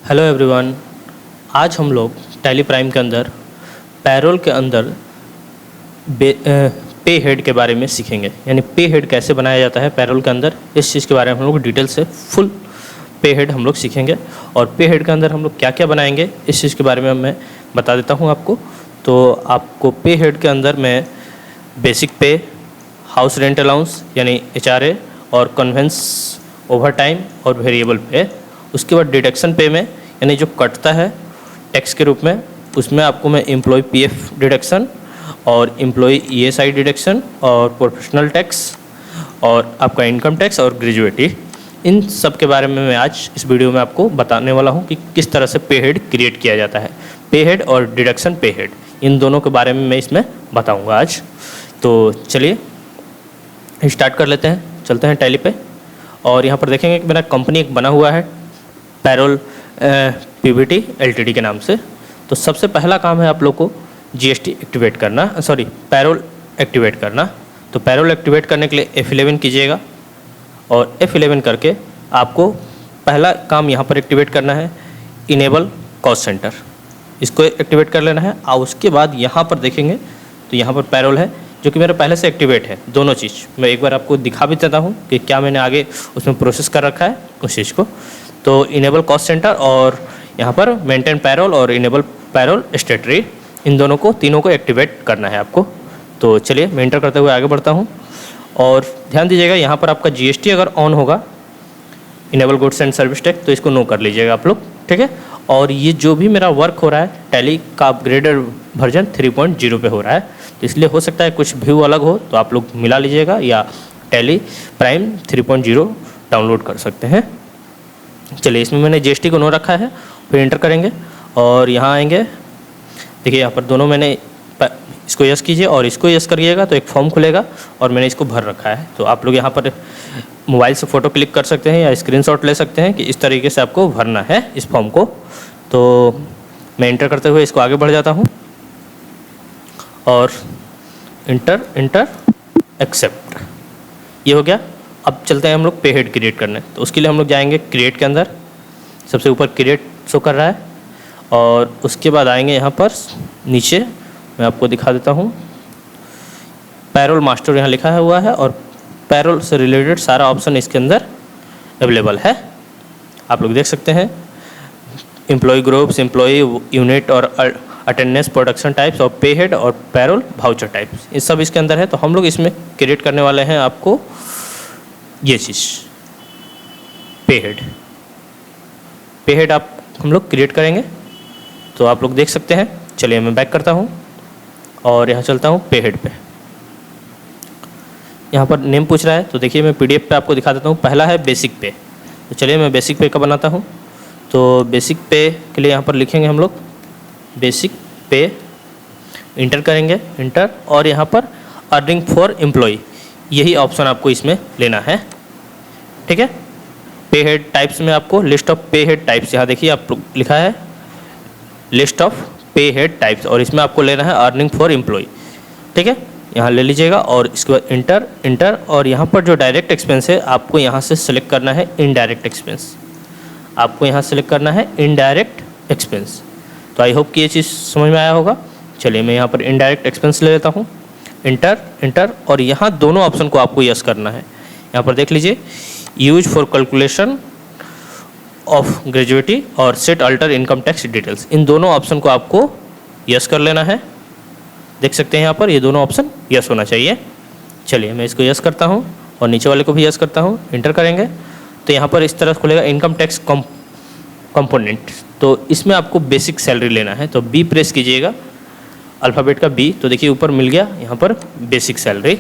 Hello everyone. आज हम लोग टैली प्राइम के अंदर पैरोल के अंदर पे हेड के बारे में सीखेंगे, यानी पे हेड कैसे बनाया जाता है पैरोल के अंदर। इस चीज़ के बारे में हम लोग डिटेल से फुल पे हेड हम लोग सीखेंगे और पे हेड के अंदर हम लोग क्या क्या बनाएंगे इस चीज़ के बारे में मैं बता देता हूँ आपको। तो आपको पे हेड के अंदर मैं बेसिक पे, हाउस रेंट अलाउंस यानी HRA और कन्वेंस ओवर टाइम और वेरिएबल पे, उसके बाद डिडक्शन पे में यानी जो कटता है टैक्स के रूप में, उसमें आपको मैं एम्प्लॉय PF डिडक्शन और एम्प्लॉय ESI डिडक्शन और प्रोफेशनल टैक्स और आपका इनकम टैक्स और ग्रेजुएटी, इन सब के बारे में मैं आज इस वीडियो में आपको बताने वाला हूं कि किस तरह से पे हेड क्रिएट किया जाता है। पे हेड और डिडक्शन पे हेड, इन दोनों के बारे में मैं इसमें बताऊँगा आज। तो चलिए स्टार्ट कर लेते हैं, चलते हैं टैली पे। और यहाँ पर देखेंगे कि मेरा कंपनी एक बना हुआ है पैरोल PVT LTD के नाम से। तो सबसे पहला काम है आप लोग को GST एक्टिवेट करना, पैरोल एक्टिवेट करना। तो पैरोल एक्टिवेट करने के लिए F11 कीजिएगा और F11 करके आपको पहला काम यहाँ पर एक्टिवेट करना है इनेबल कॉस्ट सेंटर, इसको एक्टिवेट कर लेना है। और उसके बाद यहाँ पर देखेंगे तो यहाँ पर पैरोल है जो कि मेरा पहले से एक्टिवेट है। दोनों चीज़ मैं एक बार आपको दिखा भी देता हूँ कि क्या मैंने आगे उसमें प्रोसेस कर रखा है उस चीज़ को। तो इनेबल कॉस्ट सेंटर और यहाँ पर मेंटेन पैरोल और इनेबल पैरोल स्टेटरी, इन दोनों को तीनों को एक्टिवेट करना है आपको। तो चलिए मैं एंटर करते हुए आगे बढ़ता हूँ। और ध्यान दीजिएगा यहाँ पर आपका GST अगर ऑन होगा, enable goods and service tax, तो इसको नो कर लीजिएगा आप लोग, ठीक है। और ये जो भी मेरा वर्क हो रहा है टैली का अपग्रेडेड वर्जन 3.0 पे हो रहा है, तो इसलिए हो सकता है कुछ व्यू अलग हो, तो आप लोग मिला लीजिएगा या टैली प्राइम 3.0 डाउनलोड कर सकते हैं। चलिए इसमें मैंने GST को नो रखा है, फिर एंटर करेंगे और यहाँ आएंगे। देखिए यहाँ पर दोनों मैंने इसको यस कीजिए और इसको यस करिएगा तो एक फॉर्म खुलेगा और मैंने इसको भर रखा है। तो आप लोग यहाँ पर मोबाइल से फ़ोटो क्लिक कर सकते हैं या स्क्रीनशॉट ले सकते हैं कि इस तरीके से आपको भरना है इस फॉर्म को। तो मैं एंटर करते हुए इसको आगे बढ़ जाता हूँ और इंटर एक्सेप्ट, ये हो गया। अब चलते हैं हम लोग पे हेड क्रिएट करने। तो उसके लिए हम लोग जाएंगे क्रिएट के अंदर, सबसे ऊपर क्रिएट शो कर रहा है और उसके बाद आएंगे यहाँ पर नीचे, मैं आपको दिखा देता हूँ पैरोल मास्टर यहाँ लिखा हुआ है और पैरोल से रिलेटेड सारा ऑप्शन इसके अंदर अवेलेबल है, आप लोग देख सकते हैं। एम्प्लॉय ग्रुप्स, एम्प्लॉय यूनिट और अटेंडेंस, प्रोडक्शन टाइप्स और पे हेड और पैरोल वाउचर टाइप्स, ये सब इसके अंदर है। तो हम लोग इसमें क्रिएट करने वाले हैं आपको ये चीज़ पे हेड आप हम लोग क्रिएट करेंगे। तो आप लोग देख सकते हैं। चलिए मैं बैक करता हूँ और यहाँ चलता हूँ पे हेड पे। यहाँ पर नेम पूछ रहा है, तो देखिए मैं PDF पे आपको दिखा देता हूँ। पहला है बेसिक पे, तो चलिए मैं बेसिक पे का बनाता हूँ। तो बेसिक पे के लिए यहाँ पर लिखेंगे हम लोग बेसिक पे, इंटर करेंगे, इंटर, और यहाँ पर अर्निंग फॉर एम्प्लॉय, यही ऑप्शन आपको इसमें लेना है, ठीक है। पे हेड टाइप्स में आपको लिस्ट ऑफ पे हेड टाइप्स, यहाँ देखिए आप लिखा है लिस्ट ऑफ पे हेड टाइप्स, और इसमें आपको लेना है अर्निंग फॉर एम्प्लॉय, ठीक है। यहाँ ले लीजिएगा और इसके बाद इंटर, और यहाँ पर जो डायरेक्ट एक्सपेंस है आपको यहाँ से सिलेक्ट करना है इनडायरेक्ट एक्सपेंस, आपको यहाँ सेलेक्ट करना है इनडायरेक्ट एक्सपेंस। तो आई होप कि ये चीज़ समझ में आया होगा। चलिए मैं यहाँ पर इनडायरेक्ट एक्सपेंस ले लेता हूँ, इंटर, और यहाँ दोनों ऑप्शन को आपको यस करना है। यहाँ पर देख लीजिए use for calculation of gratuity और set alter income tax details, इन दोनों ऑप्शन को आपको यस कर लेना है। देख सकते हैं यहाँ पर ये दोनों ऑप्शन यस होना चाहिए। चलिए मैं इसको यस करता हूँ और नीचे वाले को भी यस करता हूँ, इंटर करेंगे तो यहाँ पर इस तरह खुलेगा इनकम टैक्स कंपोनेंट। तो इसमें आपको बेसिक सैलरी लेना है, तो B प्रेस कीजिएगा, अल्फ़ाबेट का B। तो देखिए ऊपर मिल गया यहाँ पर बेसिक सैलरी।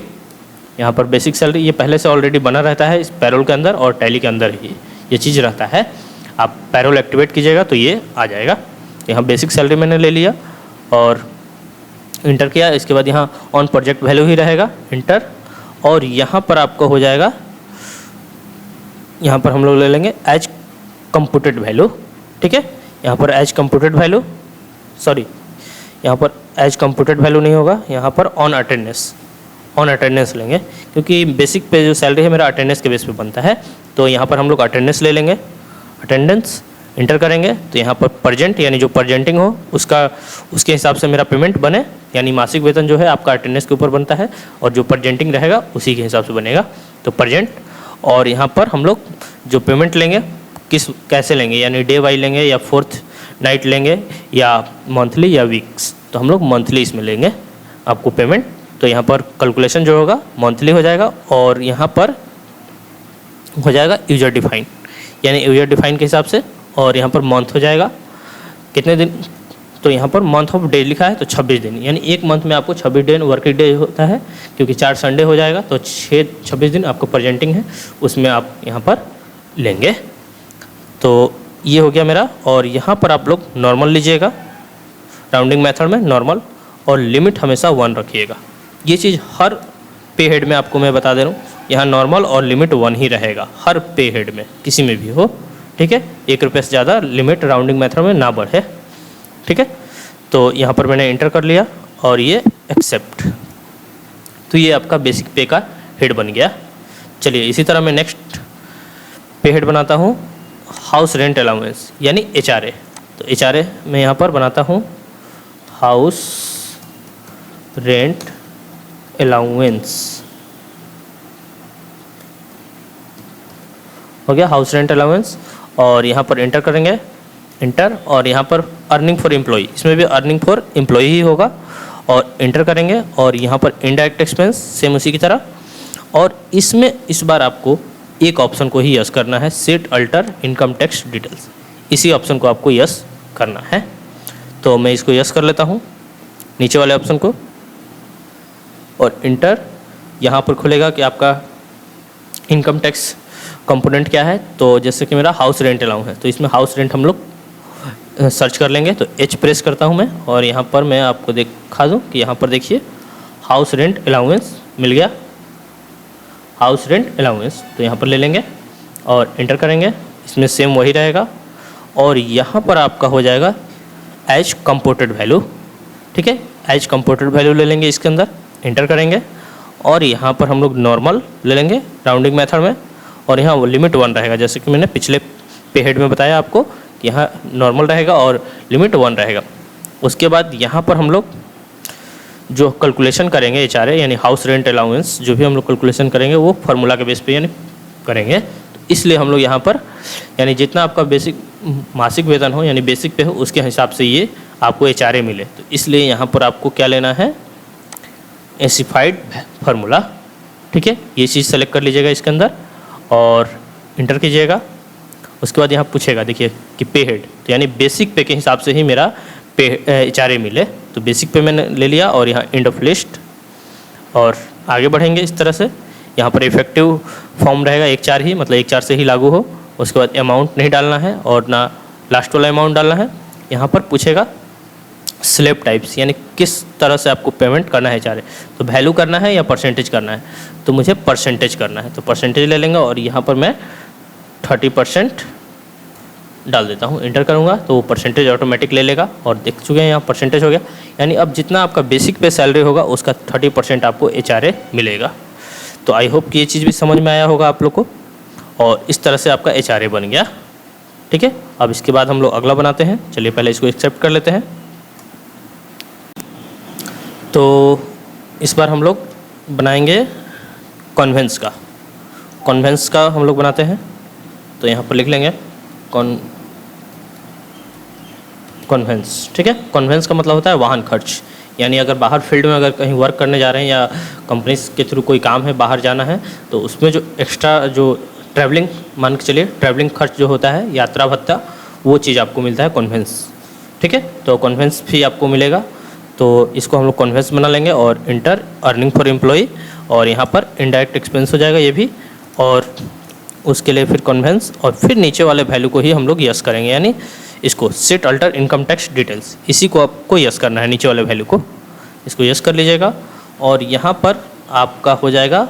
यहाँ पर बेसिक सैलरी ये पहले से ऑलरेडी बना रहता है इस पैरोल के अंदर और टैली के अंदर ही ये चीज़ रहता है। आप पैरोल एक्टिवेट कीजिएगा तो ये आ जाएगा। यहाँ बेसिक सैलरी मैंने ले लिया और इंटर किया। इसके बाद यहाँ ऑन प्रोजेक्ट वैल्यू ही रहेगा, इंटर, और यहाँ पर आपको हो जाएगा, यहाँ पर हम लोग ले लेंगे एज कंप्यूटेड वैल्यू, ठीक है। यहाँ पर एज कंप्यूटेड वैल्यू, यहाँ पर एज कंप्यूटेड वैल्यू नहीं होगा, यहाँ पर ऑन अटेंडेंस लेंगे, क्योंकि बेसिक पे जो सैलरी है मेरा अटेंडेंस के बेस पे बनता है। तो यहाँ पर हम लोग अटेंडेंस ले लेंगे, अटेंडेंस, इंटर करेंगे तो यहाँ पर परजेंट यानी जो परजेंटिंग हो उसके हिसाब से मेरा पेमेंट बने, यानी मासिक वेतन जो है आपका अटेंडेंस के ऊपर बनता है और जो परजेंटिंग रहेगा उसी के हिसाब से बनेगा, तो परजेंट। और यहाँ पर हम लोग जो पेमेंट लेंगे कैसे लेंगे, यानी डे वाइज लेंगे या फोर्थ नाइट लेंगे या मंथली या वीक्स, तो हम लोग मंथली इसमें लेंगे आपको पेमेंट। तो यहाँ पर कैलकुलेशन जो होगा मंथली हो जाएगा और यहाँ पर हो जाएगा यूजर डिफाइन, यानी यूजर डिफाइन के हिसाब से, और यहाँ पर मंथ हो जाएगा कितने दिन, तो यहाँ पर मंथ ऑफ डे लिखा है तो 26 दिन, यानी एक मंथ में आपको 26 दिन वर्किंग डे होता है, क्योंकि 4 संडे हो जाएगा तो 26 दिन आपको प्रेजेंटिंग है उसमें आप यहाँ पर लेंगे। तो ये हो गया मेरा। और यहाँ पर आप लोग नॉर्मल लीजिएगा, राउंडिंग मेथड में नॉर्मल, और लिमिट हमेशा 1 रखिएगा। ये चीज़ हर पे हेड में आपको मैं बता दे रहा हूँ, यहाँ नॉर्मल और लिमिट 1 ही रहेगा हर पे हेड में, किसी में भी हो, ठीक है। 1 रुपये से ज़्यादा लिमिट राउंडिंग मेथड में ना बढ़े, ठीक है। तो यहाँ पर मैंने इंटर कर लिया और ये एक्सेप्ट, तो ये आपका बेसिक पे का हेड बन गया। चलिए इसी तरह मैं नेक्स्ट पे हेड बनाता हूँ हाउस रेंट अलाउंस यानी HRA। तो HRA मैं यहाँ पर बनाता हूँ हाउस रेंट अलाउंस, हो गया हाउस रेंट अलाउंस। और यहाँ पर इंटर करेंगे, इंटर, और यहाँ पर अर्निंग फॉर एम्प्लॉई, इसमें भी अर्निंग फॉर एम्प्लॉई ही होगा, और इंटर करेंगे। और यहाँ पर इनडायरेक्ट एक्सपेंस सेम उसी की तरह, और इसमें इस बार आपको एक ऑप्शन को ही यस करना है, set alter income tax details, इसी ऑप्शन को आपको यस करना है। तो मैं इसको यस कर लेता हूँ, नीचे वाले ऑप्शन को, और इंटर। यहाँ पर खुलेगा कि आपका इनकम टैक्स कंपोनेंट क्या है, तो जैसे कि मेरा हाउस रेंट अलाउंस है तो इसमें हाउस रेंट हम लोग सर्च कर लेंगे। तो H प्रेस करता हूँ मैं, और यहाँ पर मैं आपको दिखा दूँ कि यहाँ पर देखिए हाउस रेंट अलाउंस मिल गया, हाउस रेंट अलाउंस, तो यहाँ पर ले लेंगे और इंटर करेंगे, इसमें सेम वही रहेगा। और यहाँ पर आपका हो जाएगा एज कंपोर्टेड वैल्यू, ठीक है, एज कंपोर्टेड वैल्यू ले लेंगे इसके अंदर, इंटर करेंगे। और यहाँ पर हम लोग नॉर्मल ले लेंगे राउंडिंग मेथड में, और यहाँ लिमिट 1 रहेगा, जैसे कि मैंने पिछले पे हेड में बताया आपको कि यहाँ नॉर्मल रहेगा और लिमिट 1 रहेगा। उसके बाद यहाँ पर हम लोग जो कैलकुलेशन करेंगे HRA यानी हाउस रेंट अलाउंस, जो भी हम लोग कैलकुलेशन करेंगे वो फार्मूला के बेस पे यानी करेंगे। तो इसलिए हम लोग यहाँ पर यानी जितना आपका बेसिक मासिक वेतन हो यानी बेसिक पे हो उसके हिसाब से ये आपको HRA मिले, तो इसलिए यहाँ पर आपको क्या लेना है, एसिफाइड फार्मूला, ठीक है। ये चीज़ सेलेक्ट कर लीजिएगा इसके अंदर और इंटर कीजिएगा। उसके बाद यहाँ पूछेगा देखिए कि पे हेड, तो यानी बेसिक पे के हिसाब से ही मेरा पे HRA मिले, तो बेसिक पे मैंने ले लिया और यहाँ एंड ऑफ लिस्ट, और आगे बढ़ेंगे इस तरह से। यहाँ पर इफेक्टिव फॉर्म रहेगा 1/4 ही, मतलब 1/4 से ही लागू हो। उसके बाद अमाउंट नहीं डालना है और ना लास्ट वाला अमाउंट डालना है। यहाँ पर पूछेगा स्लैब टाइप्स, यानी किस तरह से आपको पेमेंट करना है HRA, तो वैल्यू करना है या परसेंटेज करना है, तो मुझे परसेंटेज करना है, तो परसेंटेज ले लेंगे और यहाँ पर मैं 30% डाल देता हूँ, इंटर करूँगा तो वो परसेंटेज ऑटोमेटिक ले लेगा। और देख चुके हैं यहाँ परसेंटेज हो गया, यानी अब जितना आपका बेसिक पे सैलरी होगा उसका 30% आपको HRA मिलेगा। तो आई होप कि ये चीज़ भी समझ में आया होगा आप लोग को, और इस तरह से आपका HRA बन गया, ठीक है। अब इसके बाद हम लोग अगला बनाते हैं, चलिए पहले इसको एक्सेप्ट कर लेते हैं। तो इस बार हम लोग बनाएंगे कॉन्वेंस का, कॉन्वेंस का हम लोग बनाते हैं। तो यहाँ पर लिख लेंगे कॉन्वेंस, ठीक है। कॉन्वेंस का मतलब होता है वाहन खर्च, यानी अगर बाहर फील्ड में अगर कहीं वर्क करने जा रहे हैं या कंपनी के थ्रू कोई काम है बाहर जाना है, तो उसमें जो एक्स्ट्रा जो ट्रैवलिंग, मान के चलिए ट्रैवलिंग खर्च जो होता है, यात्रा भत्ता, वो चीज़ आपको मिलता है कॉन्वेंस, ठीक है। तो कॉन्वेंस भी आपको मिलेगा, तो इसको हम लोग कॉन्वेंस बना लेंगे और इंटर अर्निंग फॉर एम्प्लॉई, और यहाँ पर इनडायरेक्ट एक्सपेंस हो जाएगा ये भी, और उसके लिए फिर कॉन्वेंस, और फिर नीचे वाले वैल्यू को ही हम लोग यस करेंगे, यानी इसको set alter income tax details, इसी को आपको यस करना है, नीचे वाले वैल्यू को, इसको यस कर लीजिएगा। और यहाँ पर आपका हो जाएगा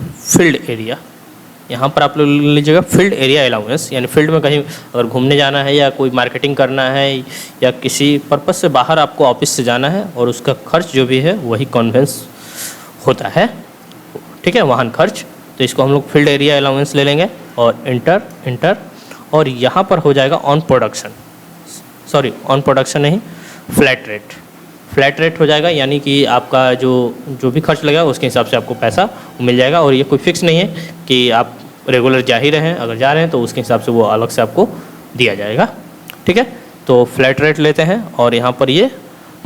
फील्ड एरिया, यहाँ पर आप लोग लीजिएगा फील्ड एरिया अलाउंस, यानी फील्ड में कहीं अगर घूमने जाना है या कोई मार्केटिंग करना है या किसी पर्पस से बाहर आपको ऑफिस से जाना है, और उसका खर्च जो भी है वही कॉन्वेंस होता है, ठीक है, वाहन खर्च। तो इसको हम लोग फील्ड एरिया अलाउंस ले लेंगे और इंटर, और यहाँ पर हो जाएगा on production, sorry on production नहीं, फ्लैट रेट हो जाएगा, यानी कि आपका जो भी खर्च लगेगा उसके हिसाब से आपको पैसा मिल जाएगा। और ये कोई फिक्स नहीं है कि आप रेगुलर जा ही रहे हैं, अगर जा रहे हैं तो उसके हिसाब से वो अलग से आपको दिया जाएगा। ठीक है, तो फ्लैट रेट लेते हैं और यहाँ पर ये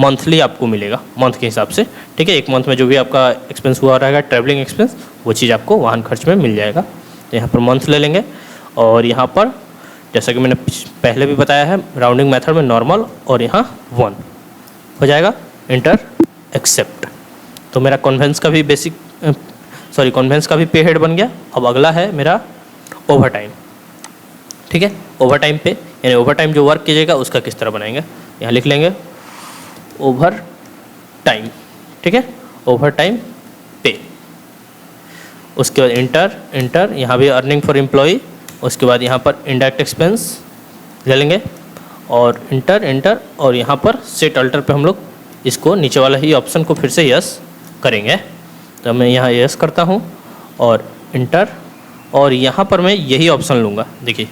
मंथली आपको मिलेगा, मंथ के हिसाब से। ठीक है, एक मंथ में जो भी आपका एक्सपेंस हुआ रहेगा, ट्रैवलिंग एक्सपेंस, वो चीज़ आपको वाहन खर्च में मिल जाएगा। तो यहाँ पर मंथ ले लेंगे और यहाँ पर जैसा कि मैंने पहले भी बताया है, राउंडिंग मेथड में नॉर्मल और यहाँ 1 हो जाएगा, इंटर एक्सेप्ट। तो मेरा कन्वेंस का भी कन्वेंस का भी पे हेड बन गया। अब अगला है मेरा ओवर टाइम। ठीक है, ओवर टाइम पे, यानी ओवर टाइम जो वर्क कीजिएगा उसका किस तरह बनाएंगे, यहाँ लिख लेंगे ओवर टाइम। ठीक है, ओवर टाइम पे, उसके बाद इंटर यहाँ भी अर्निंग फॉर एम्प्लॉय, उसके बाद यहाँ पर इंडायरेक्ट एक्सपेंस ले लेंगे और इंटर और यहाँ पर सेट अल्टर पे हम लोग इसको नीचे वाला ही ऑप्शन को फिर से यस करेंगे। तो मैं यहाँ यस करता हूँ और इंटर, और यहाँ पर मैं यही ऑप्शन लूँगा। देखिए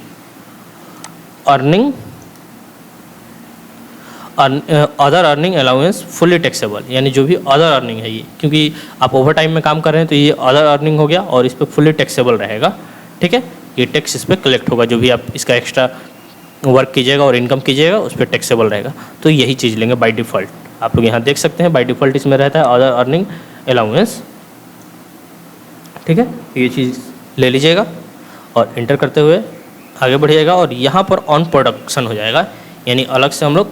other earning allowance fully taxable, यानी जो भी अदर अर्निंग है ये, क्योंकि आप ओवर टाइम में काम कर रहे हैं तो ये अदर अर्निंग हो गया और इस पर फुली टैक्सेबल रहेगा। ठीक है, ये टैक्स इस पर कलेक्ट होगा, जो भी आप इसका एक्स्ट्रा वर्क कीजिएगा और इनकम कीजिएगा उस पर टैक्सेबल रहेगा। तो यही चीज़ लेंगे बाय डिफ़ॉल्ट। आप लोग यहाँ देख सकते हैं बाय डिफ़ॉल्ट इसमें रहता है अदर अर्निंग अलाउंस। ठीक है, ये चीज़ ले लीजिएगा और इंटर करते हुए आगे बढ़िएगा और यहाँ पर ऑन प्रोडक्शन हो जाएगा, यानी अलग से हम लोग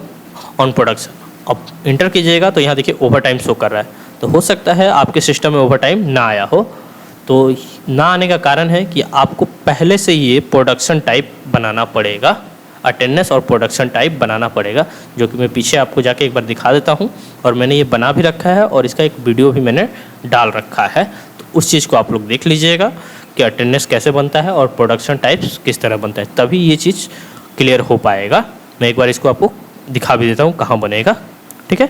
ऑन प्रोडक्शन। अब इंटर कीजिएगा तो यहाँ देखिए ओवर टाइम शो कर रहा है। तो हो सकता है आपके सिस्टम में ओवर टाइम ना आया हो, तो ना आने का कारण है कि आपको पहले से ये प्रोडक्शन टाइप बनाना पड़ेगा, अटेंडेंस और प्रोडक्शन टाइप बनाना पड़ेगा, जो कि मैं पीछे आपको जाके एक बार दिखा देता हूँ। और मैंने ये बना भी रखा है और इसका एक वीडियो भी मैंने डाल रखा है, तो उस चीज़ को आप लोग देख लीजिएगा कि अटेंडेंस कैसे बनता है और प्रोडक्शन टाइप्स किस तरह बनता है, तभी ये चीज़ क्लियर हो पाएगा। मैं एक बार इसको आपको दिखा भी देता हूँ कहाँ बनेगा। ठीक है,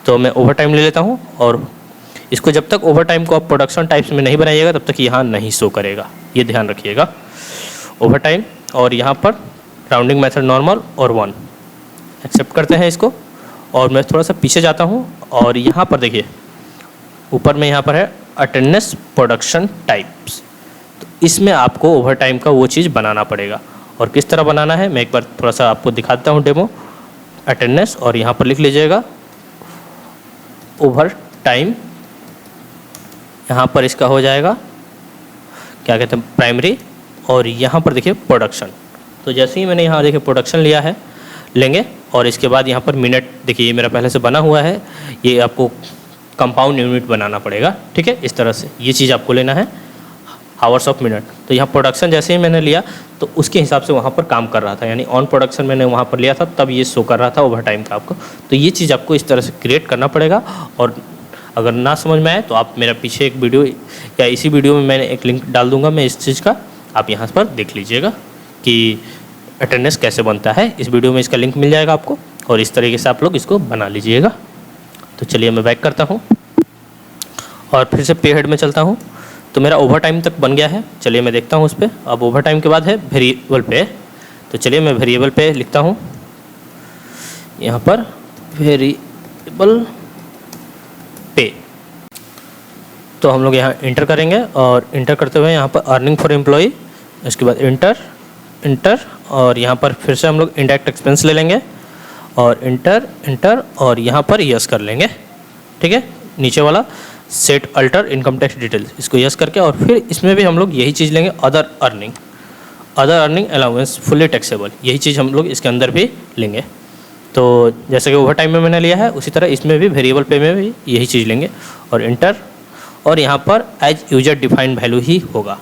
तो मैं ओवर टाइम ले लेता हूँ और इसको जब तक ओवर टाइम को आप प्रोडक्शन टाइप्स में नहीं बनाइएगा तब तक यहाँ नहीं शो करेगा, ये ध्यान रखिएगा। ओवर टाइम और यहाँ पर राउंडिंग मेथड नॉर्मल और 1 एक्सेप्ट करते हैं इसको। और मैं थोड़ा सा पीछे जाता हूँ और यहाँ पर देखिए ऊपर में यहाँ पर है अटेंडेंस प्रोडक्शन टाइप्स, तो इसमें आपको ओवर टाइम का वो चीज़ बनाना पड़ेगा। और किस तरह बनाना है मैं एक बार थोड़ा सा आपको दिखा देता हूँ डेमो। अटेंडेंस और यहाँ पर लिख लीजिएगा ओवर टाइम, यहाँ पर इसका हो जाएगा क्या कहते हैं प्राइमरी, और यहाँ पर देखिए प्रोडक्शन। तो जैसे ही मैंने यहाँ देखिए प्रोडक्शन लिया है लेंगे और इसके बाद यहाँ पर मिनट, देखिए ये मेरा पहले से बना हुआ है, ये आपको कंपाउंड यूनिट बनाना पड़ेगा। ठीक है, इस तरह से ये चीज़ आपको लेना है, आवर्स ऑफ मिनट। तो यहाँ प्रोडक्शन जैसे ही मैंने लिया तो उसके हिसाब से वहाँ पर काम कर रहा था, यानी ऑन प्रोडक्शन मैंने वहाँ पर लिया था तब ये शो कर रहा था ओवर टाइम का आपको। तो ये चीज़ आपको इस तरह से क्रिएट करना पड़ेगा। और अगर ना समझ में आए तो आप मेरा पीछे एक वीडियो या इसी वीडियो में मैंने एक लिंक डाल दूंगा मैं इस चीज़ का, आप यहाँ पर देख लीजिएगा कि अटेंडेंस कैसे बनता है। इस वीडियो में इसका लिंक मिल जाएगा आपको और इस तरीके से आप लोग इसको बना लीजिएगा। तो चलिए मैं बैक करता हूँ और फिर से पे हेड में चलता हूँ। तो मेरा ओवर टाइम तक बन गया है, चलिए मैं देखता हूँ उस पर। अब ओवर टाइम के बाद है वेरिएबल पे, तो चलिए मैं वेरिएबल पे लिखता हूँ यहाँ पर वेरिएबल पे। तो हम लोग यहाँ इंटर करेंगे और इंटर करते हुए यहाँ पर अर्निंग फॉर एम्प्लॉय, इसके बाद इंटर और यहाँ पर फिर से हम लोग इंडायरेक्ट एक्सपेंस ले लेंगे और इंटर और यहाँ पर यस कर लेंगे। ठीक है, नीचे वाला set alter income tax details, इसको यस करके और फिर इसमें भी हम लोग यही चीज़ लेंगे other earning allowance fully taxable, यही चीज़ हम लोग इसके अंदर भी लेंगे। तो जैसे कि ओवर टाइम में मैंने लिया है उसी तरह इसमें भी वेरिएबल पे में भी यही चीज़ लेंगे और इंटर, और यहाँ पर एज यूजर डिफाइंड वैल्यू ही होगा,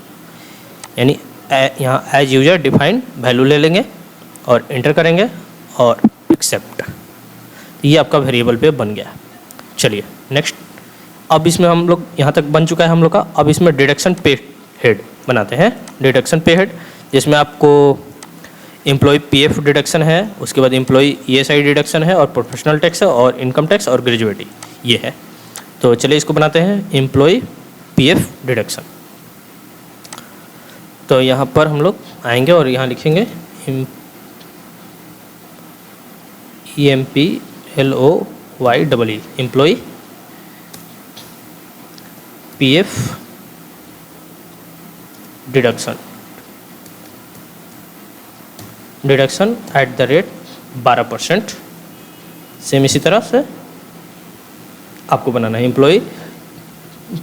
यानी यहाँ एज यूजर डिफाइंड वैल्यू ले लेंगे और इंटर करेंगे और एक्सेप्ट। ये आपका वेरिएबल पे बन गया। चलिए नेक्स्ट, अब इसमें हम लोग यहाँ तक बन चुका है हम लोग का। अब इसमें डिडक्शन पे हेड बनाते हैं, डिडक्शन पे हेड, जिसमें आपको एम्प्लॉय पीएफ डिडक्शन है, उसके बाद एम्प्लॉय ईएसआई डिडक्शन है और प्रोफेशनल टैक्स है और इनकम टैक्स और ग्रेजुएटी ये है। तो चलिए इसको बनाते हैं एम्प्लॉय पीएफ डिडक्शन। तो यहाँ पर हम लोग आएंगे और यहाँ लिखेंगे EMPLOYEE employ PF deduction at the rate 12%। Same इसी तरह से आपको बनाना है employ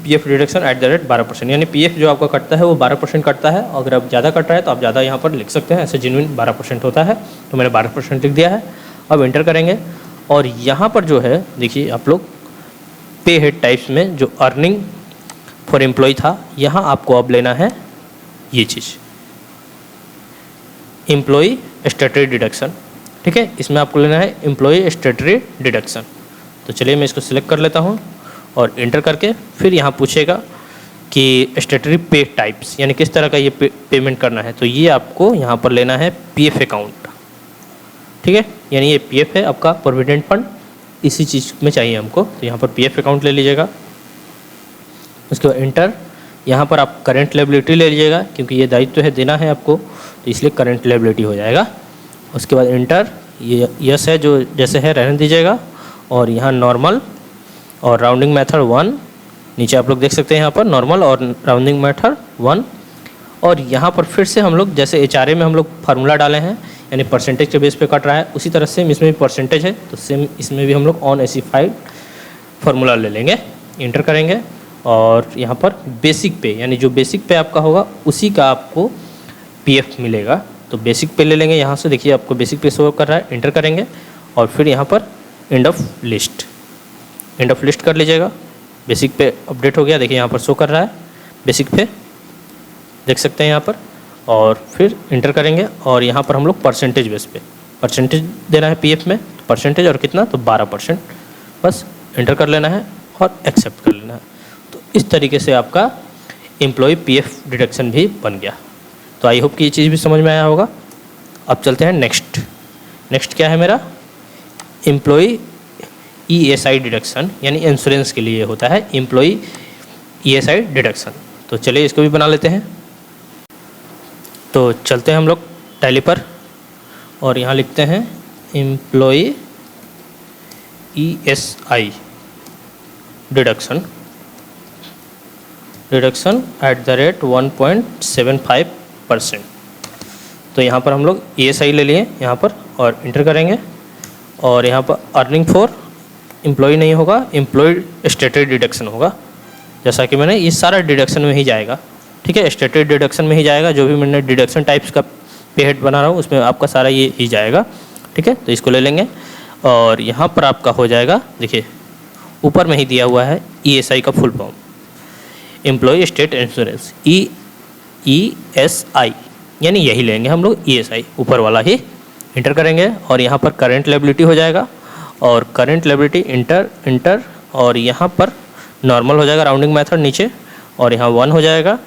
PF deduction at the rate 12%, यानी PF जो आपका कटता है वो 12% कटता है। अगर आप ज़्यादा कट रहा है तो आप ज़्यादा यहाँ पर लिख सकते हैं, ऐसे जेन्युइन 12% होता है, तो मैंने 12% लिख दिया है। अब एंटर करेंगे और यहाँ पर जो है देखिए आप लोग पे हेड टाइप्स में जो अर्निंग फॉर एम्प्लॉय था, यहाँ आपको अब लेना है ये चीज़ एम्प्लॉय स्टैट्यूटरी डिडक्शन। ठीक है, इसमें आपको लेना है एम्प्लॉय स्टैट्यूटरी डिडक्शन। तो चलिए मैं इसको सिलेक्ट कर लेता हूँ और इंटर करके फिर यहाँ पूछेगा कि स्टैट्यूटरी पे टाइप्स, यानी किस तरह का ये पेमेंट करना है। तो ये आपको यहाँ पर लेना है PF अकाउंट। ठीक है, यानी ये PF है आपका प्रोविडेंट फंड, इसी चीज़ में चाहिए हमको, तो यहाँ पर PF अकाउंट ले लीजिएगा। उसके बाद इंटर, यहाँ पर आप करंट लायबिलिटी ले लीजिएगा क्योंकि ये दायित्व है देना है आपको, तो इसलिए करंट लायबिलिटी हो जाएगा। उसके बाद इंटर, ये यस है जो जैसे है रहने दीजिएगा, और यहाँ नॉर्मल और राउंडिंग मेथड 1, नीचे आप लोग देख सकते हैं यहाँ पर नॉर्मल और राउंडिंग मेथड 1। और यहाँ पर फिर से हम लोग जैसे HRA में हम लोग फार्मूला डाले हैं, यानी परसेंटेज के बेस पे कट रहा है, उसी तरह से इसमें भी परसेंटेज है, तो सेम इसमें भी हम लोग ऑन एसिफाइड फार्मूला ले लेंगे, इंटर करेंगे। और यहाँ पर बेसिक पे, यानी जो बेसिक पे आपका होगा उसी का आपको PF मिलेगा, तो बेसिक पे ले लेंगे। यहाँ से देखिए आपको बेसिक पे शो कर रहा है, इंटर करेंगे और फिर यहाँ पर एंड ऑफ लिस्ट कर लीजिएगा। बेसिक पे अपडेट हो गया, देखिए यहाँ पर शो कर रहा है बेसिक पे, देख सकते हैं यहाँ पर। और फिर इंटर करेंगे और यहाँ पर हम लोग परसेंटेज बेस पे परसेंटेज देना है PF में, तो परसेंटेज और कितना, तो 12%, बस इंटर कर लेना है और एक्सेप्ट कर लेना है। तो इस तरीके से आपका एम्प्लॉय PF डिडक्शन भी बन गया। तो आई होप कि ये चीज़ भी समझ में आया होगा। अब चलते हैं नेक्स्ट क्या है मेरा, एम्प्लॉय ESI डिडक्शन, यानी इंश्योरेंस के लिए होता है एम्प्लॉय ESI डिडक्शन। तो चलिए इसको भी बना लेते हैं। तो चलते हैं हम लोग टैली पर और यहाँ लिखते हैं employee ESI deduction at the rate 1.75%। तो यहाँ पर हम लोग ESI ले लिए यहाँ पर और इंटर करेंगे, और यहाँ पर अर्निंग फॉर एम्प्लॉय नहीं होगा, एम्प्लॉय स्टैट्यूटरी डिडक्शन होगा। जैसा कि मैंने, ये सारा डिडक्शन में ही जाएगा। ठीक है, स्टैट्यूटरी डिडक्शन में ही जाएगा, जो भी मैंने डिडक्शन टाइप्स का पे हेड बना रहा हूँ उसमें आपका सारा ये ही जाएगा। ठीक है, तो इसको ले लेंगे और यहाँ पर आपका हो जाएगा, देखिए ऊपर में ही दिया हुआ है ESI का full form, employee state insurance, ESI, यानी यही लेंगे हम लोग ESI, ऊपर वाला ही इंटर करेंगे। और यहाँ पर करंट लायबिलिटी हो जाएगा, और करंट लायबिलिटी इंटर और यहाँ पर नॉर्मल हो जाएगा, राउंडिंग मेथड नीचे, और यहाँ 1 हो जाएगा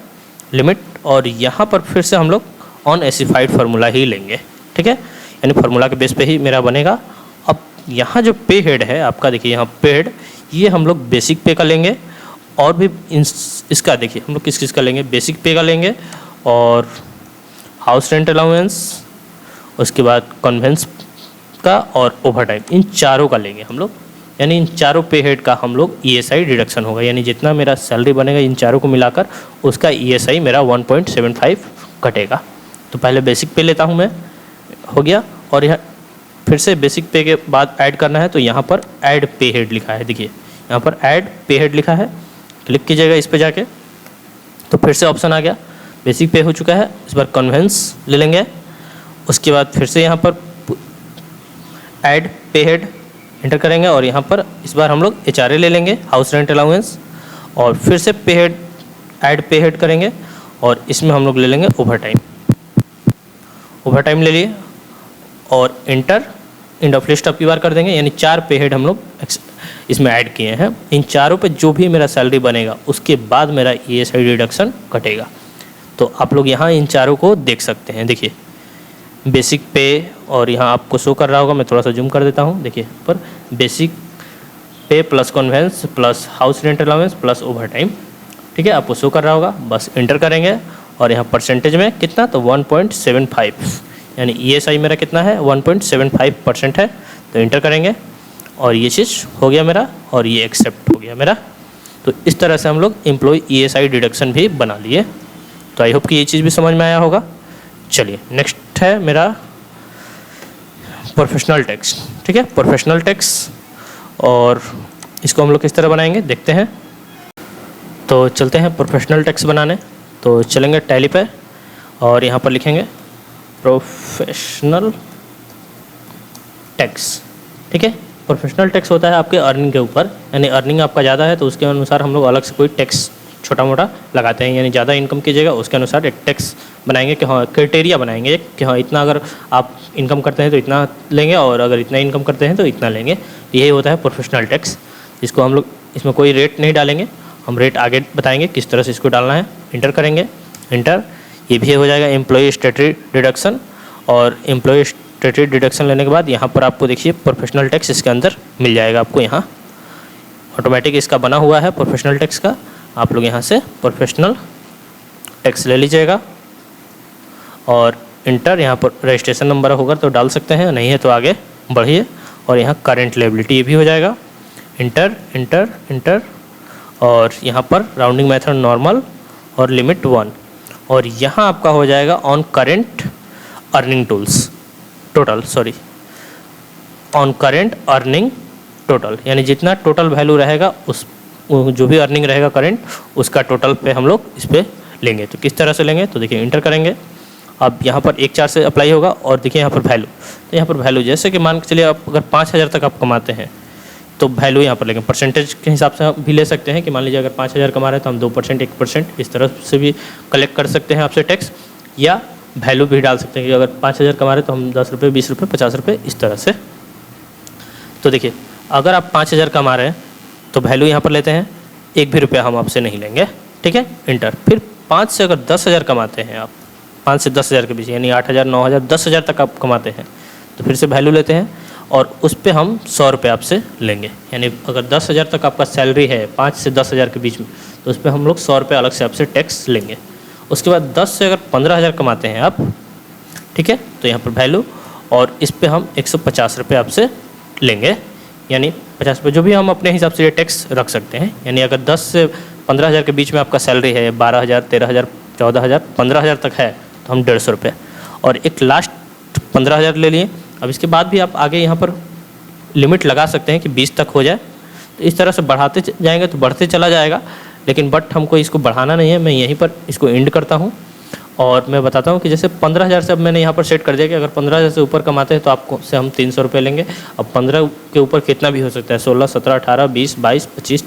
लिमिट, और यहाँ पर फिर से हम लोग ऑन एसिफाइड फार्मूला ही लेंगे। ठीक है, यानी फार्मूला के बेस पे ही मेरा बनेगा। अब यहाँ जो पे हेड है आपका, देखिए यहाँ पे हेड, ये हम लोग बेसिक पे का लेंगे, और भी इसका देखिए हम लोग किस किस का लेंगे, बेसिक पे का लेंगे और हाउस रेंट अलाउंस, उसके बाद कन्वेंस का और ओवर टाइम, इन चारों का लेंगे हम लोग। यानी इन चारों पे हेड का हम लोग ESI डिडक्शन होगा, यानी जितना मेरा सैलरी बनेगा इन चारों को मिलाकर उसका ESI मेरा 1.75 कटेगा। तो पहले बेसिक पे लेता हूँ मैं, हो गया। और यहाँ फिर से बेसिक पे के बाद ऐड करना है, तो यहाँ पर ऐड पे हेड लिखा है, देखिए यहाँ पर ऐड पे हेड लिखा है, क्लिक कीजिएगा इस पे जाके, तो फिर से ऑप्शन आ गया, बेसिक पे हो चुका है। इस बार कन्वेंस ले लेंगे, उसके बाद फिर से यहाँ पर ऐड पे हेड इंटर करेंगे, और यहाँ पर इस बार हम लोग HRA ले लेंगे, हाउस रेंट अलाउंस, और फिर से पे हेड ऐड पे हेड करेंगे, और इसमें हम लोग ले लेंगे ओवर टाइम ले लिए, और इंटर एंड ऑफ लिस्ट अब की बार कर देंगे। यानी 4 पे हेड हम लोग इसमें ऐड किए हैं, इन चारों पे जो भी मेरा सैलरी बनेगा उसके बाद मेरा ESI डिडक्शन कटेगा। तो आप लोग यहाँ इन चारों को देख सकते हैं, देखिए बेसिक पे, और यहाँ आपको शो कर रहा होगा, मैं थोड़ा सा जूम कर देता हूँ, देखिए पर basic pay plus conveyance plus house rent allowance plus overtime. ठीक है, आपको शो कर रहा होगा, बस इंटर करेंगे और यहाँ परसेंटेज में कितना, तो 1.75, यानी ESI मेरा कितना है 1.75% है, तो इंटर करेंगे और ये चीज़ हो गया मेरा और ये एक्सेप्ट हो गया मेरा। तो इस तरह से हम लोग एम्प्लॉय ESI डिडक्शन भी बना लिए। तो आई होप कि ये चीज़ भी समझ में आया होगा। चलिए नेक्स्ट है मेरा प्रोफेशनल टैक्स। ठीक है, प्रोफेशनल टैक्स, और इसको हम लोग किस तरह बनाएंगे देखते हैं। तो चलते हैं प्रोफेशनल टैक्स बनाने। तो चलेंगे टैली पे और यहाँ पर लिखेंगे प्रोफेशनल टैक्स। ठीक है, प्रोफेशनल टैक्स होता है आपके अर्निंग के ऊपर, यानी अर्निंग आपका ज़्यादा है तो उसके अनुसार हम लोग अलग से कोई टैक्स छोटा मोटा लगाते हैं, यानी ज़्यादा इनकम कीजिएगा उसके अनुसार एक टैक्स बनाएंगे कि हाँ क्राइटेरिया बनाएंगे कि हाँ इतना अगर आप इनकम करते हैं तो इतना लेंगे और अगर इतना इनकम करते हैं तो इतना लेंगे। यही होता है प्रोफेशनल टैक्स, जिसको हम लोग इसमें कोई रेट नहीं डालेंगे, हम रेट आगे बताएंगे किस तरह से इसको डालना है। इंटर करेंगे, इंटर, ये भी हो जाएगा एम्प्लॉय स्टैट्यूटरी डिडक्शन। और एम्प्लॉय स्टैट्यूटरी डिडक्शन लेने के बाद यहाँ पर आपको देखिए प्रोफेशनल टैक्स इसके अंदर मिल जाएगा आपको, यहाँ ऑटोमेटिक इसका बना हुआ है प्रोफेशनल टैक्स का। आप लोग यहाँ से प्रोफेशनल टैक्स ले लीजिएगा और इंटर, यहाँ पर रजिस्ट्रेशन नंबर होगा तो डाल सकते हैं, नहीं है तो आगे बढ़िए। और यहाँ करेंट लायबिलिटी भी हो जाएगा, इंटर इंटर इंटर, और यहाँ पर राउंडिंग मेथड नॉर्मल और लिमिट 1। और यहाँ आपका हो जाएगा on current earning tools total, sorry on current earning total, यानी जितना टोटल वैल्यू रहेगा उस जो भी अर्निंग रहेगा करेंट उसका टोटल पे हम लोग इस पर लेंगे। तो किस तरह से लेंगे तो देखिए इंटर करेंगे, अब यहाँ पर 1/4 से अप्लाई होगा और देखिए यहाँ पर वैल्यू, तो यहाँ पर वैल्यू जैसे कि मान के चलिए आप अगर 5,000 तक आप कमाते हैं तो वैल्यू यहाँ पर लेंगे। परसेंटेज के हिसाब से भी ले सकते हैं कि मान लीजिए अगर 5,000 कमा रहे हैं तो हम 2% 1% इस तरह से भी कलेक्ट कर सकते हैं आपसे टैक्स, या वैल्यू भी डाल सकते हैं कि अगर 5,000 कमा रहे हैं तो हम 10 रुपये 20 रुपये 50 रुपये इस तरह से। तो देखिए अगर आप 5,000 कमा रहे हैं तो वैल्यू यहाँ पर लेते हैं, 1 भी रुपया हम आपसे नहीं लेंगे। ठीक है, इंटर। फिर 5 से अगर 10,000 कमाते हैं आप, 5 से 10,000 के बीच यानी 8,000 9,000 10,000 तक आप कमाते हैं तो फिर से वैल्यू लेते हैं और उस पर हम 100 रुपये आपसे लेंगे। यानी अगर 10,000 तक आपका सैलरी है 5 से 10,000 के बीच में तो उस पर हम लोग 100 रुपये अलग से आपसे टैक्स लेंगे। उसके बाद 10 से अगर 15,000 कमाते हैं आप, ठीक है, तो यहाँ पर वैल्यू और इस पर हम 150 रुपये आपसे लेंगे, यानी 50 रुपये जो भी हम अपने हिसाब से ये टैक्स रख सकते हैं। यानी अगर 10 से 15,000 के बीच में आपका सैलरी है 12,000 13,000 14,000 15,000 तक है तो हम 150 रुपये और एक लास्ट 15,000 ले लिए। अब इसके बाद भी आप आगे यहाँ पर लिमिट लगा सकते हैं कि 20 तक हो जाए, तो इस तरह से बढ़ाते जाएंगे तो बढ़ते चला जाएगा, लेकिन बट हमको इसको बढ़ाना नहीं है। मैं यहीं पर इसको एंड करता हूँ और मैं बताता हूँ कि जैसे 15,000 से अब मैंने यहाँ पर सेट कर दिया कि अगर 15,000 से ऊपर कमाते हैं तो आपको से हम 300 रुपये लेंगे। अब 15 के ऊपर कितना भी हो सकता है, 16 17 18 20 22 25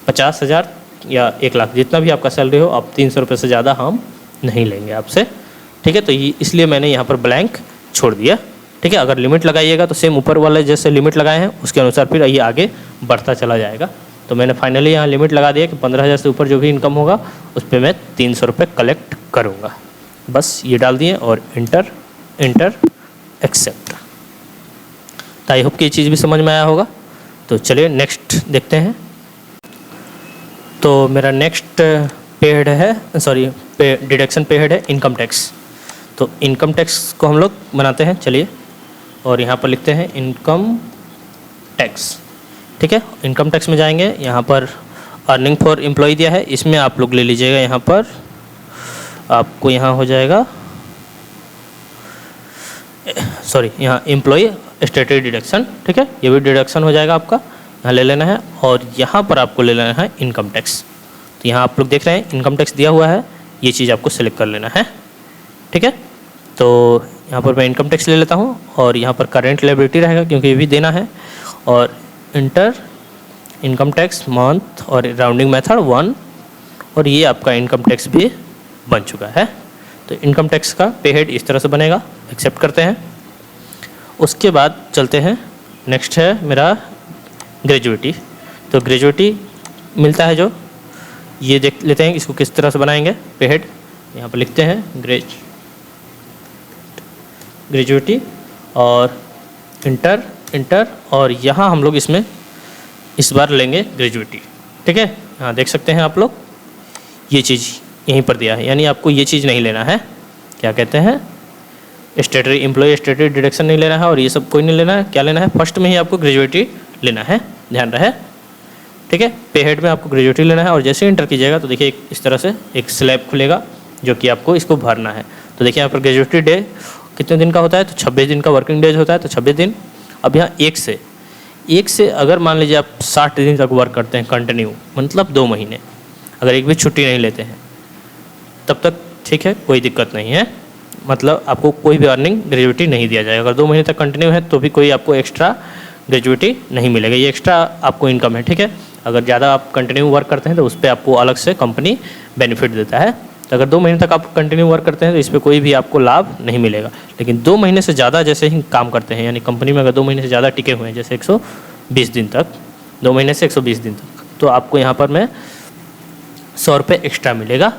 50,000 या 1 लाख, जितना भी आपका सैलरी हो, अब 300 रुपये से ज़्यादा हम नहीं लेंगे आपसे। ठीक है, तो ये इसलिए मैंने यहाँ पर ब्लैंक छोड़ दिया। ठीक है, अगर लिमिट लगाइएगा तो सेम ऊपर वाले जैसे लिमिट लगाए हैं उसके अनुसार फिर ये आगे बढ़ता चला जाएगा। तो मैंने फाइनली यहाँ लिमिट लगा दिया कि 15,000 से ऊपर जो भी इनकम होगा उस पर मैं 300 रुपये कलेक्ट करूँगा। बस ये डाल दिए और इंटर इंटर एक्सेप्ट। तो आई होप कि ये चीज़ भी समझ में आया होगा। तो चलिए नेक्स्ट देखते हैं। तो मेरा नेक्स्ट पे हेड है, सॉरी डिडक्शन पे हेड है इनकम टैक्स। तो इनकम टैक्स को हम लोग बनाते हैं, चलिए, और यहाँ पर लिखते हैं इनकम टैक्स। ठीक है, इनकम टैक्स में जाएंगे, यहाँ पर अर्निंग फॉर एम्प्लॉय दिया है, इसमें आप लोग ले लीजिएगा, यहाँ पर आपको यहाँ हो जाएगा, सॉरी यहाँ एम्प्लॉय स्टैट्यूटरी डिडक्शन। ठीक है, ये भी डिडक्शन हो जाएगा आपका, यहाँ ले लेना है और यहाँ पर आपको ले लेना है इनकम टैक्स। तो यहाँ आप लोग देख रहे हैं इनकम टैक्स दिया हुआ है, ये चीज़ आपको सेलेक्ट कर लेना है। ठीक है, तो यहाँ पर मैं इनकम टैक्स ले लेता हूँ और यहाँ पर करेंट लायबिलिटी रहेगा क्योंकि ये भी देना है, और इंटर इनकम टैक्स मंथ और राउंडिंग मेथड 1, और ये आपका इनकम टैक्स भी बन चुका है। तो इनकम टैक्स का पे हेड इस तरह से बनेगा, एक्सेप्ट करते हैं। उसके बाद चलते हैं, नेक्स्ट है मेरा ग्रेजुएटी। तो ग्रेजुएटी मिलता है जो, ये देख लेते हैं इसको किस तरह से बनाएंगे। पे हेड यहाँ पर लिखते हैं ग्रेजुएटी और इंटर इंटर, और यहाँ हम लोग इसमें इस बार लेंगे ग्रेजुएटी। ठीक है, यहाँ देख सकते हैं आप लोग, ये चीज़ यहीं पर दिया है, यानी आपको ये चीज़ नहीं लेना है, क्या कहते हैं, स्टेटरी एम्प्लॉय स्टेटरी डिडक्शन नहीं लेना है और ये सब कोई नहीं लेना है। क्या लेना है, फर्स्ट में ही आपको ग्रेजुएटी लेना है, ध्यान रहे, ठीक है। पे हेड में आपको ग्रेजुएटी लेना है और जैसे इंटर कीजिएगा तो देखिए इस तरह से एक स्लैब खुलेगा जो कि आपको इसको भरना है। तो देखिए यहाँ पर ग्रेजुएटी डे कितने दिन का होता है, तो 26 दिन का वर्किंग डेज होता है, तो 26 दिन। अब यहाँ एक से अगर मान लीजिए आप 60 दिन तक वर्क करते हैं कंटिन्यू, मतलब 2 महीने, अगर एक भी छुट्टी नहीं लेते हैं तब तक ठीक है, कोई दिक्कत नहीं है, मतलब आपको कोई भी अर्निंग ग्रेजुएटी नहीं दिया जाएगा। अगर 2 महीने तक कंटिन्यू है तो भी कोई आपको एक्स्ट्रा ग्रेजुएटी नहीं मिलेगा, ये एक्स्ट्रा आपको इनकम है, ठीक है। अगर ज़्यादा आप कंटिन्यू वर्क करते हैं तो उस पर आपको अलग से कंपनी बेनिफिट देता है। तो अगर 2 महीने तक आप कंटिन्यू वर्क करते हैं तो इस पर कोई भी आपको लाभ नहीं मिलेगा। लेकिन 2 महीने से ज़्यादा जैसे ही काम करते हैं, यानी कंपनी में अगर 2 महीने से ज़्यादा टिके हुए हैं, जैसे 120 दिन तक, 2 महीने से 120 दिन तक, तो आपको यहाँ पर मैं 100 रुपये एक्स्ट्रा मिलेगा,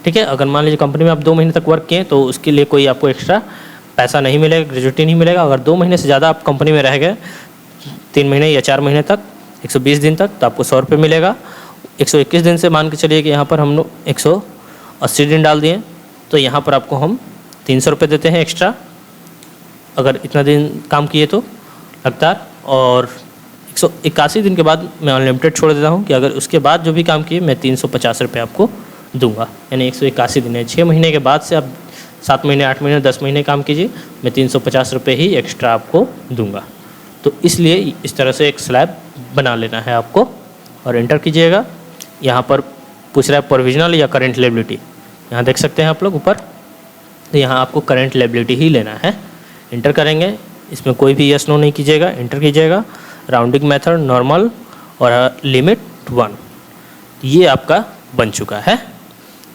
ठीक है। अगर मान लीजिए कंपनी में आप 2 महीने तक वर्क किए तो उसके लिए कोई आपको एक्स्ट्रा पैसा नहीं मिलेगा, ग्रेजुएटी नहीं मिलेगा। अगर 2 महीने से ज़्यादा आप कंपनी में रह गए, 3 महीने या 4 महीने तक, 120 दिन तक, तो आपको 100 रुपये मिलेगा। 121 दिन से मान के चलिए कि यहाँ पर हम लोग 180 दिन डाल दिए, तो यहाँ पर आपको हम 300 रुपये देते हैं एक्स्ट्रा, अगर इतना दिन काम किए तो लगातार। और 181 दिन के बाद मैं अनलिमिटेड छोड़ देता हूँ कि अगर उसके बाद जो भी काम किए मैं 350 रुपये आपको दूंगा, यानी 181 दिन है। 6 महीने के बाद से आप 7 महीने, 8 महीने, 10 महीने काम कीजिए, मैं 350 रुपये ही एक्स्ट्रा आपको दूंगा। तो इसलिए इस तरह से एक स्लैब बना लेना है आपको और एंटर कीजिएगा। यहाँ पर पूछ रहा है प्रोविजनल या करेंट लायबिलिटी, यहाँ देख सकते हैं आप लोग ऊपर, तो यहाँ आपको करेंट लायबिलिटी ही लेना है। इंटर करेंगे, इसमें कोई भी यस नो नहीं कीजिएगा, इंटर कीजिएगा। राउंडिंग मेथड, नॉर्मल और लिमिट 1, ये आपका बन चुका है।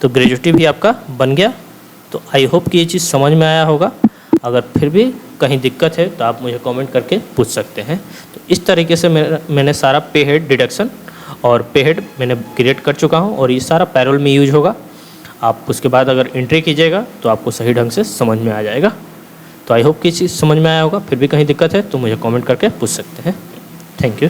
तो ग्रेजुएटी भी आपका बन गया। तो आई होप कि ये चीज़ समझ में आया होगा। अगर फिर भी कहीं दिक्कत है तो आप मुझे कमेंट करके पूछ सकते हैं। तो इस तरीके से मैंने सारा पे हेड डिडक्शन और पे हेड मैंने क्रिएट कर चुका हूँ और ये सारा पैरोल में यूज होगा। आप उसके बाद अगर एंट्री कीजिएगा तो आपको सही ढंग से समझ में आ जाएगा। तो आई होप कि चीज़ समझ में आया होगा। फिर भी कहीं दिक्कत है तो मुझे कमेंट करके पूछ सकते हैं। Thank you.